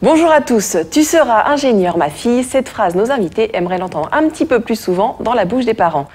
Bonjour à tous, tu seras ingénieur ma fille, cette phrase nos invités aimeraient l'entendre un petit peu plus souvent dans la bouche des parents.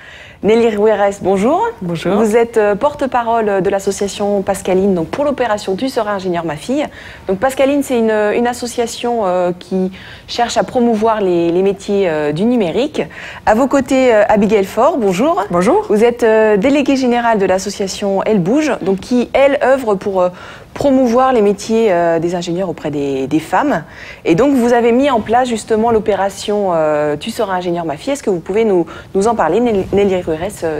Nelly Rueres, bonjour. Bonjour. Vous êtes porte-parole de l'association Pascaline donc pour l'opération Tu seras ingénieur ma fille. Donc Pascaline, c'est une association qui cherche à promouvoir les métiers du numérique. À vos côtés, Abigail Faure, bonjour. Bonjour. Vous êtes déléguée générale de l'association Elle Bouge, donc qui, elle, œuvre pour promouvoir les métiers des ingénieurs auprès des femmes. Et donc, vous avez mis en place justement l'opération Tu seras ingénieur ma fille. Est-ce que vous pouvez nous en parler, Nelly Rueres,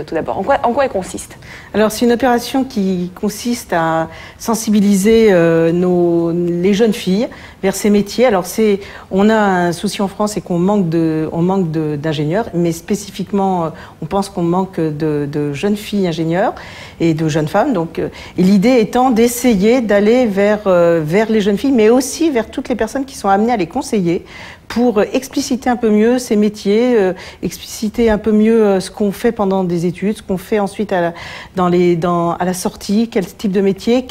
tout d'abord? En quoi elle consiste? Alors, c'est une opération qui consiste à sensibiliser les jeunes filles vers ces métiers. Alors, on a un souci en France, c'est qu'on manque d'ingénieurs, mais spécifiquement, on pense qu'on manque de jeunes filles ingénieurs et de jeunes femmes. Donc, et l'idée étant d'essayer d'aller vers les jeunes filles, mais aussi vers toutes les personnes qui sont amenées à les conseiller pour expliciter un peu mieux ces métiers, expliciter un peu mieux ce qu'on fait pendant des études, ce qu'on fait ensuite à la sortie, quel type de métier,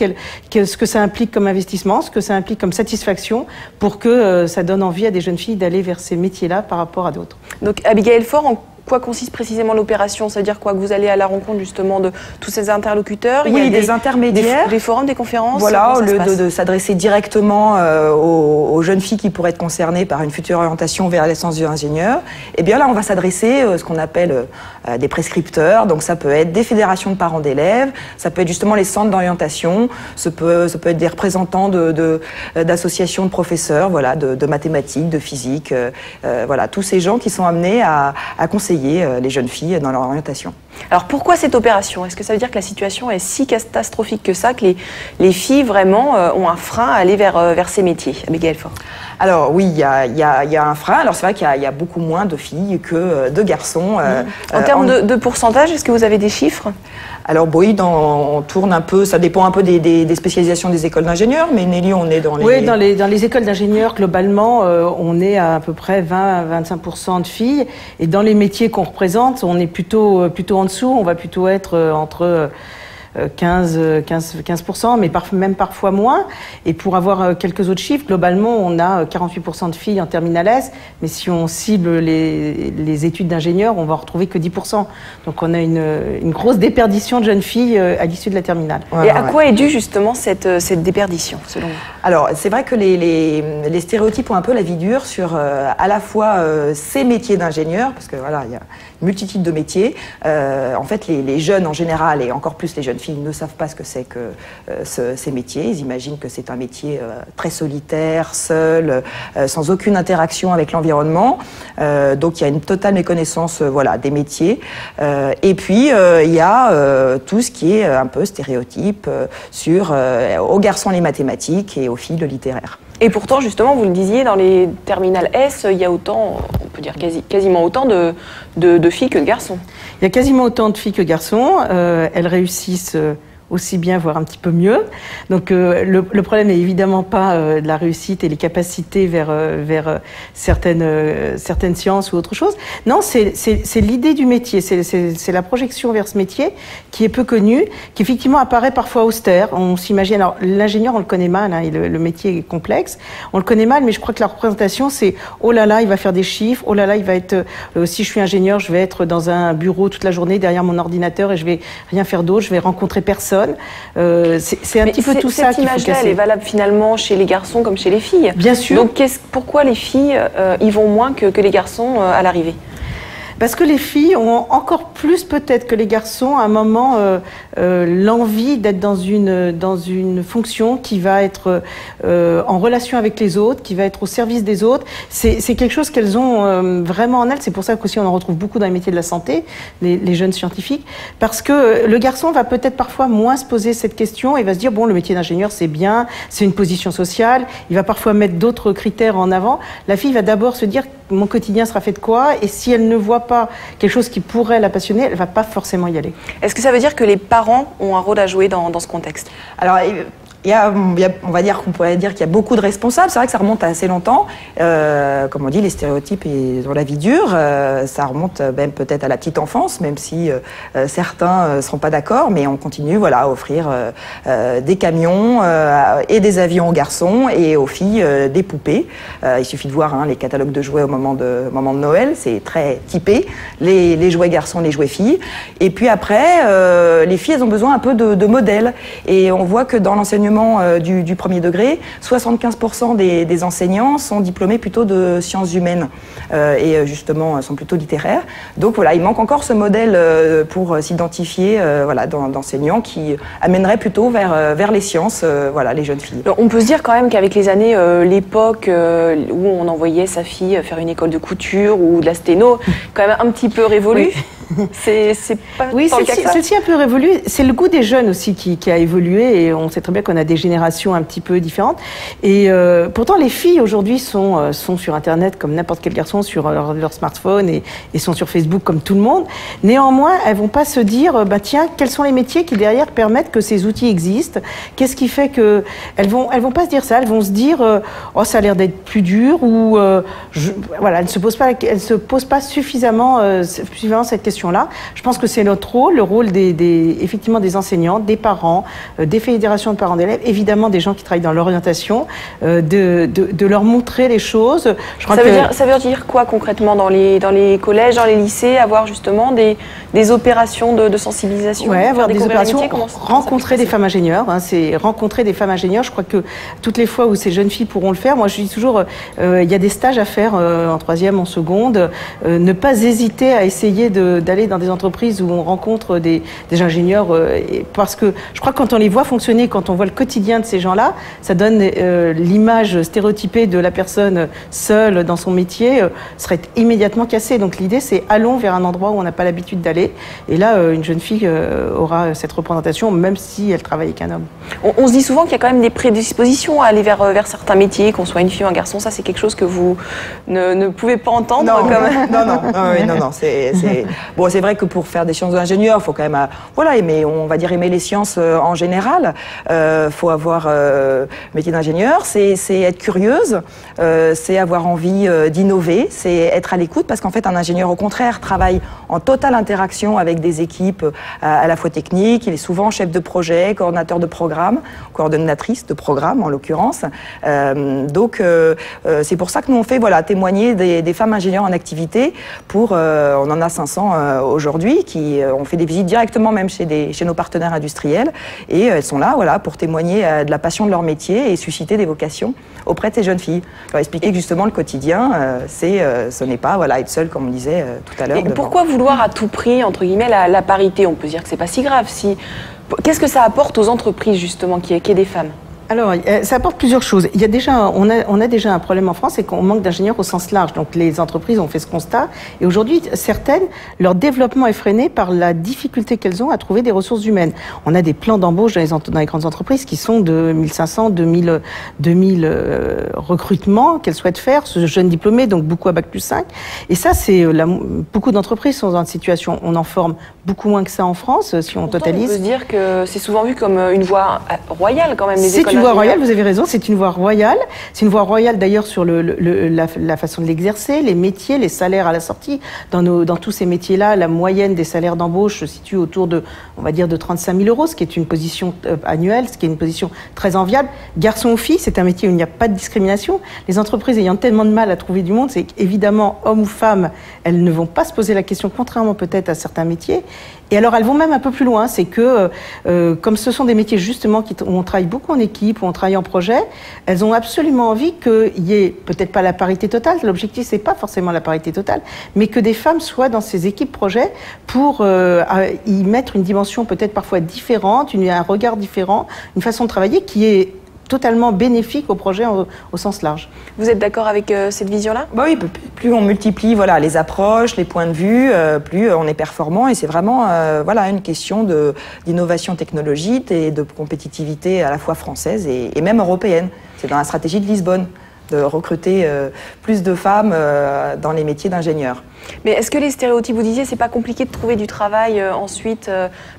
ce que ça implique comme investissement, ce que ça implique comme satisfaction, pour que ça donne envie à des jeunes filles d'aller vers ces métiers-là par rapport à d'autres. Donc Abigail Faure, en quoi consiste précisément l'opération? C'est-à-dire quoi, que vous allez à la rencontre justement de tous ces interlocuteurs? Oui, des intermédiaires. Des forums, des conférences? Voilà, au lieu de s'adresser directement aux jeunes filles qui pourraient être concernées par une future orientation vers l'essence d'ingénieur, eh bien là, on va s'adresser à ce qu'on appelle des prescripteurs. Donc ça peut être des fédérations de parents d'élèves, ça peut être justement les centres d'orientation, ça peut être des représentants d'associations de professeurs, voilà, de mathématiques, de physique, voilà, tous ces gens qui sont amenés à conseiller les jeunes filles dans leur orientation. Alors pourquoi cette opération? Est-ce que ça veut dire que la situation est si catastrophique que ça, que les filles vraiment ont un frein à aller vers ces métiers? Abigail Faure. Alors oui, il y a un frein. Alors c'est vrai qu'il y a beaucoup moins de filles que de garçons. En termes de pourcentage, est-ce que vous avez des chiffres? Alors oui, on tourne un peu, ça dépend un peu des spécialisations des écoles d'ingénieurs, mais Nelly, on est dans les... Oui, dans les écoles d'ingénieurs, globalement, on est à peu près 20-25% de filles. Et dans les métiers qu'on représente, on est plutôt en dessous, on va plutôt être entre 15%, mais même parfois moins. Et pour avoir quelques autres chiffres, globalement, on a 48% de filles en terminale S, mais si on cible les études d'ingénieurs, on va en retrouver que 10%. Donc on a une grosse déperdition de jeunes filles à l'issue de la terminale. Et à quoi est due justement cette déperdition, selon vous? Alors, c'est vrai que les stéréotypes ont un peu la vie dure sur à la fois ces métiers d'ingénieurs, parce que voilà, il y a une multitude de métiers. En fait, les jeunes en général, et encore plus les jeunes filles, ne savent pas ce que c'est que ces métiers. Ils imaginent que c'est un métier très solitaire, seul, sans aucune interaction avec l'environnement. Donc, il y a une totale méconnaissance voilà, des métiers. Et puis, il y a tout ce qui est un peu stéréotype sur aux garçons les mathématiques et aux filles le littéraire. Et pourtant, justement, vous le disiez, dans les terminales S, il y a autant, on peut dire quasiment autant de filles que de garçons. Il y a quasiment autant de filles que de garçons. Elles réussissent aussi bien, voire un petit peu mieux. Donc le problème n'est évidemment pas de la réussite et les capacités vers certaines sciences ou autre chose. Non, c'est l'idée du métier, c'est la projection vers ce métier qui est peu connue, qui effectivement apparaît parfois austère. On s'imagine, alors l'ingénieur on le connaît mal, hein, le métier est complexe, on le connaît mal, mais je crois que la représentation c'est oh là là, il va faire des chiffres, oh là là, il va être, si je suis ingénieur, je vais être dans un bureau toute la journée derrière mon ordinateur et je vais rien faire d'autre, je vais rencontrer personne. C'est un petit peu tout ça qu'il faut casser. Cette image-là, elle est valable finalement chez les garçons comme chez les filles. Bien sûr. Donc pourquoi les filles y vont moins que les garçons à l'arrivée? Parce que les filles ont encore plus peut-être que les garçons à un moment l'envie d'être dans une fonction qui va être en relation avec les autres, qui va être au service des autres. C'est quelque chose qu'elles ont vraiment en elles. C'est pour ça qu'aussi on en retrouve beaucoup dans les métiers de la santé, les jeunes scientifiques, parce que le garçon va peut-être parfois moins se poser cette question et va se dire bon, le métier d'ingénieur c'est bien, c'est une position sociale. Il va parfois mettre d'autres critères en avant. La fille va d'abord se dire mon quotidien sera fait de quoi, et si elle ne voit pas quelque chose qui pourrait la passionner, elle ne va pas forcément y aller. Est-ce que ça veut dire que les parents ont un rôle à jouer dans ce contexte? Alors, on va dire qu'on pourrait dire qu'il y a beaucoup de responsables. C'est vrai que ça remonte à assez longtemps. Comme on dit, les stéréotypes dans la vie dure, ça remonte même peut-être à la petite enfance, même si certains ne seront pas d'accord, mais on continue à offrir des camions et des avions aux garçons et aux filles des poupées. Il suffit de voir les catalogues de jouets au moment de Noël, c'est très typé. Les jouets garçons, les jouets filles. Et puis après, les filles, elles ont besoin un peu de modèles. Et on voit que dans l'enseignement du premier degré, 75% des enseignants sont diplômés plutôt de sciences humaines et justement sont plutôt littéraires. Donc voilà, il manque encore ce modèle pour s'identifier d'enseignants qui amèneraient plutôt vers les sciences les jeunes filles. On peut se dire quand même qu'avec les années, l'époque où on envoyait sa fille faire une école de couture ou de la sténo, quand même un petit peu révolue. Oui. C'est pas oui, tant le cas que ça. Celle-ci a un peu révolu. C'est le goût des jeunes aussi qui a évolué et on sait très bien qu'on a des générations un petit peu différentes. Et pourtant, les filles aujourd'hui sont sur Internet comme n'importe quel garçon sur leur smartphone et sont sur Facebook comme tout le monde. Néanmoins, elles vont pas se dire tiens, quels sont les métiers qui derrière permettent que ces outils existent? Qu'est-ce qui fait que elles vont pas se dire ça? Elles vont se dire oh, ça a l'air d'être plus dur ou elles se posent pas suffisamment cette question là. Je pense que c'est notre rôle, le rôle effectivement des enseignants, des parents, des fédérations de parents d'élèves, évidemment des gens qui travaillent dans l'orientation, de leur montrer les choses. Je crois ça veut dire quoi concrètement dans les collèges, dans les lycées, avoir justement des opérations de sensibilisation? Oui, avoir des opérations, rencontrer des femmes ingénieurs, c'est rencontrer des femmes ingénieurs. Je crois que toutes les fois où ces jeunes filles pourront le faire, moi je dis toujours, il y a des stages à faire en troisième, en seconde, ne pas hésiter à essayer d'aller dans des entreprises où on rencontre des ingénieurs, parce que je crois que quand on les voit fonctionner, quand on voit le quotidien de ces gens-là, ça donne l'image stéréotypée de la personne seule dans son métier, serait immédiatement cassée. Donc l'idée, c'est allons vers un endroit où on n'a pas l'habitude d'aller. Et là, une jeune fille aura cette représentation, même si elle travaille avec un homme. On se dit souvent qu'il y a quand même des prédispositions à aller vers certains métiers, qu'on soit une fille ou un garçon. Ça, c'est quelque chose que vous ne pouvez pas entendre. Non. C'est vrai que pour faire des sciences d'ingénieur, il faut quand même aimer les sciences en général. Faut avoir métier d'ingénieur, c'est être curieuse, c'est avoir envie d'innover, c'est être à l'écoute, parce qu'en fait un ingénieur au contraire travaille en totale interaction avec des équipes à la fois techniques. Il est souvent chef de projet, coordonnateur de programme, coordonnatrice de programme en l'occurrence. Donc c'est pour ça que nous on fait témoigner des femmes ingénieurs en activité. On en a 500 aujourd'hui qui ont fait des visites directement même chez nos partenaires industriels, et elles sont là pour témoigner de la passion de leur métier et susciter des vocations auprès de ces jeunes filles. Leur expliquer que justement le quotidien, ce n'est pas être seule, comme on disait tout à l'heure. Et pourquoi vouloir à tout prix, entre guillemets, la parité? On peut se dire que c'est pas si grave. Qu'est-ce que ça apporte aux entreprises justement qu'il y ait des femmes? Alors, ça apporte plusieurs choses. Il y a déjà, on a déjà un problème en France, c'est qu'on manque d'ingénieurs au sens large. Donc, les entreprises ont fait ce constat. Et aujourd'hui, certaines, leur développement est freiné par la difficulté qu'elles ont à trouver des ressources humaines. On a des plans d'embauche dans les grandes entreprises qui sont de 1500, 2000 recrutements qu'elles souhaitent faire, ce jeune diplômé, donc beaucoup à Bac+5. Et ça, beaucoup d'entreprises sont dans une situation, on en forme beaucoup moins que ça en France, si on totalise. On peut se dire que c'est souvent vu comme une voie royale quand même, les écoles. C'est une voie royale, vous avez raison, c'est une voie royale. C'est une voie royale d'ailleurs sur la façon de l'exercer, les métiers, les salaires à la sortie. Dans tous ces métiers-là, la moyenne des salaires d'embauche se situe autour de 35 000 euros, ce qui est une position annuelle, ce qui est une position très enviable. Garçon ou fille, c'est un métier où il n'y a pas de discrimination. Les entreprises ayant tellement de mal à trouver du monde, c'est qu'évidemment, hommes ou femmes, elles ne vont pas se poser la question, contrairement peut-être à certains métiers. Et alors, elles vont même un peu plus loin, c'est que, comme ce sont des métiers justement où on travaille beaucoup en équipe, où on travaille en projet, elles ont absolument envie qu'il y ait peut-être pas la parité totale, l'objectif c'est pas forcément la parité totale, mais que des femmes soient dans ces équipes projets pour y mettre une dimension peut-être parfois différente, un regard différent, une façon de travailler qui est totalement bénéfique au projet au sens large. Vous êtes d'accord avec cette vision-là? Oui, plus on multiplie les approches, les points de vue, plus on est performant, et c'est vraiment une question d'innovation technologique et de compétitivité à la fois française et même européenne. C'est dans la stratégie de Lisbonne. de recruter plus de femmes dans les métiers d'ingénieur. Mais est-ce que les stéréotypes, vous disiez, c'est pas compliqué de trouver du travail ensuite,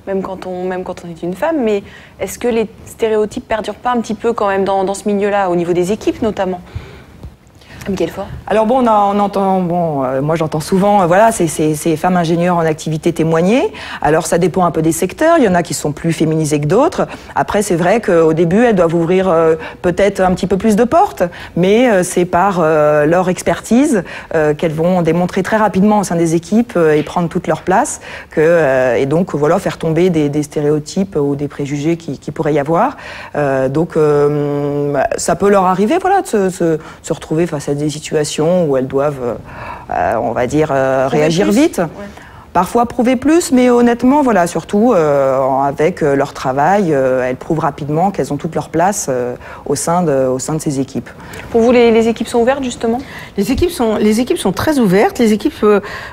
même quand on est une femme, mais est-ce que les stéréotypes perdurent pas un petit peu quand même dans ce milieu-là, au niveau des équipes notamment? Michael Faure. Alors bon, on entend, moi j'entends souvent, voilà, ces femmes ingénieurs en activité témoigner. Alors ça dépend un peu des secteurs. Il y en a qui sont plus féminisés que d'autres. Après, c'est vrai qu'au début, elles doivent ouvrir peut-être un petit peu plus de portes, mais c'est par leur expertise qu'elles vont démontrer très rapidement au sein des équipes et prendre toute leur place. Et donc voilà, faire tomber des stéréotypes ou des préjugés qui pourraient y avoir. Donc ça peut leur arriver, voilà, de se retrouver face à des situations où elles doivent, on va dire, réagir vite. Ouais. Parfois prouver plus, mais honnêtement, voilà, surtout avec leur travail, elles prouvent rapidement qu'elles ont toute leur place au sein de ces équipes. Pour vous, les équipes sont ouvertes justement ? Les équipes sont très ouvertes. Les équipes,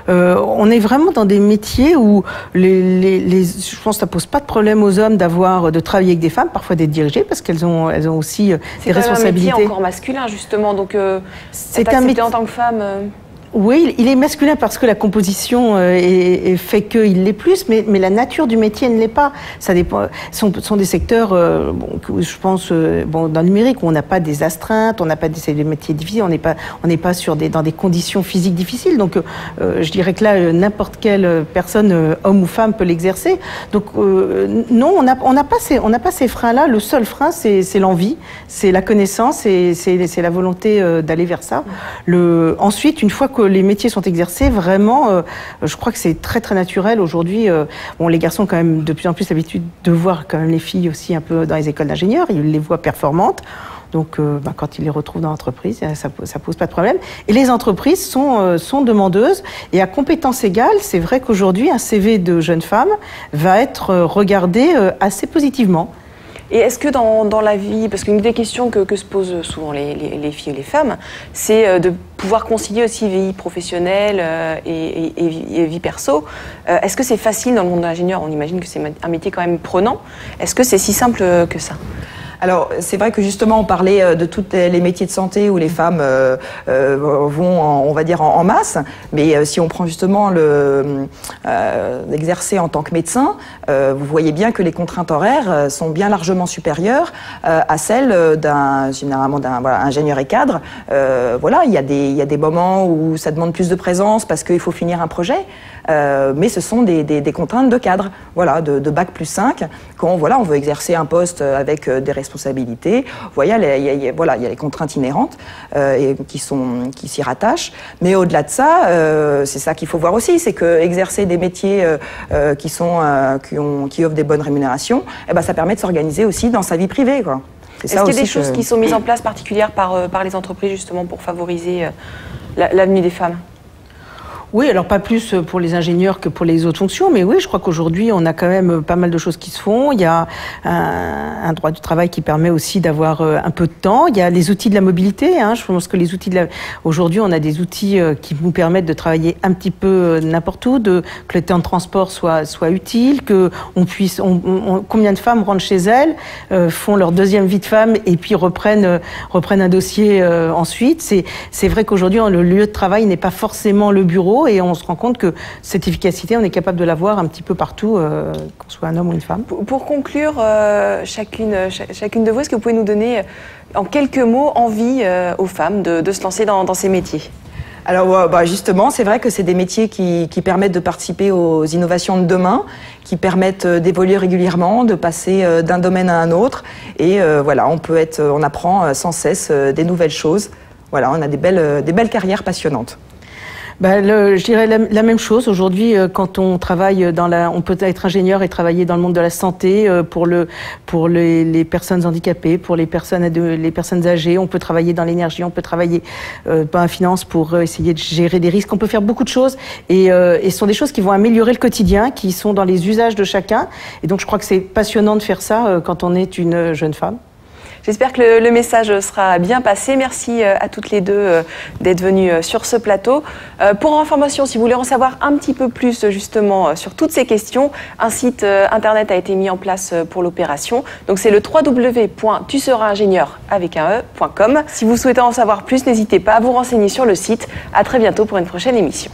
on est vraiment dans des métiers où je pense que ça pose pas de problème aux hommes de travailler avec des femmes, parfois d'être dirigées, parce qu'elles ont aussi des responsabilités. C'est un métier encore masculin justement, donc c'est un métier en tant que femme. Oui, il est masculin parce que la composition fait qu'il l'est plus, mais la nature du métier ne l'est pas. Ça dépend. Sont des secteurs, je pense, dans le numérique où on n'a pas des astreintes, on n'a pas des métiers difficiles, on n'est pas dans des conditions physiques difficiles. Donc, je dirais que là, n'importe quelle personne, homme ou femme, peut l'exercer. Donc, non, on n'a pas ces freins-là. Le seul frein, c'est l'envie, c'est la connaissance, c'est la volonté d'aller vers ça. Ensuite, une fois que les métiers sont exercés, vraiment, je crois que c'est très très naturel aujourd'hui. Les garçons quand même de plus en plus l'habitude de voir quand même les filles aussi un peu dans les écoles d'ingénieurs, ils les voient performantes. Donc, quand ils les retrouvent dans l'entreprise, ça pose pas de problème. Et les entreprises sont demandeuses. Et à compétences égales, c'est vrai qu'aujourd'hui, un CV de jeune femme va être regardé assez positivement. Et est-ce que dans la vie, parce qu'une des questions que se posent souvent les filles et les femmes, c'est de pouvoir concilier aussi vie professionnelle et vie perso. Est-ce que c'est facile dans le monde de l'ingénieur? On imagine que c'est un métier quand même prenant. Est-ce que c'est si simple que ça? Alors, c'est vrai que justement, on parlait de tous les métiers de santé où les femmes vont, on va dire, en masse. Mais si on prend justement l'exercer en tant que médecin, vous voyez bien que les contraintes horaires sont bien largement supérieures à celles généralement d'un ingénieur et cadre. Il y a des moments où ça demande plus de présence parce qu'il faut finir un projet. Mais ce sont des contraintes de cadre, de bac plus 5, quand on veut exercer un poste avec des responsabilités. Il y a les contraintes inhérentes qui s'y rattachent. Mais au-delà de ça, c'est ça qu'il faut voir aussi, c'est que exercer des métiers qui offrent des bonnes rémunérations, ça permet de s'organiser aussi dans sa vie privée, quoi. Est-ce qu'il y a des choses qui sont mises en place particulières par les entreprises justement pour favoriser l'avenue des femmes? Oui, alors pas plus pour les ingénieurs que pour les autres fonctions, mais oui, je crois qu'aujourd'hui, on a quand même pas mal de choses qui se font. Il y a un droit du travail qui permet aussi d'avoir un peu de temps. Il y a les outils de la mobilité. Je pense que aujourd'hui, on a des outils qui nous permettent de travailler un petit peu n'importe où, que le temps de transport soit utile, que on puisse. Combien de femmes rentrent chez elles, font leur deuxième vie de femme et puis reprennent un dossier ensuite. C'est vrai qu'aujourd'hui, le lieu de travail n'est pas forcément le bureau. Et on se rend compte que cette efficacité, on est capable de l'avoir un petit peu partout, qu'on soit un homme ou une femme. Pour conclure, chacune de vous, est-ce que vous pouvez nous donner en quelques mots envie aux femmes de se lancer dans ces métiers? Alors justement, c'est vrai que c'est des métiers qui permettent de participer aux innovations de demain, qui permettent d'évoluer régulièrement, de passer d'un domaine à un autre. Et on apprend sans cesse des nouvelles choses. On a des belles carrières passionnantes. Je dirais la même chose. Aujourd'hui, quand on travaille on peut être ingénieur et travailler dans le monde de la santé pour les personnes handicapées, pour les personnes âgées. On peut travailler dans l'énergie, on peut travailler dans la finance pour essayer de gérer des risques. On peut faire beaucoup de choses et ce sont des choses qui vont améliorer le quotidien, qui sont dans les usages de chacun. Et donc, je crois que c'est passionnant de faire ça quand on est une jeune femme. J'espère que le message sera bien passé. Merci à toutes les deux d'être venues sur ce plateau. Pour information, si vous voulez en savoir un petit peu plus justement sur toutes ces questions, un site internet a été mis en place pour l'opération. Donc c'est le www.tuseras-ingénieur.com. Si vous souhaitez en savoir plus, n'hésitez pas à vous renseigner sur le site. À très bientôt pour une prochaine émission.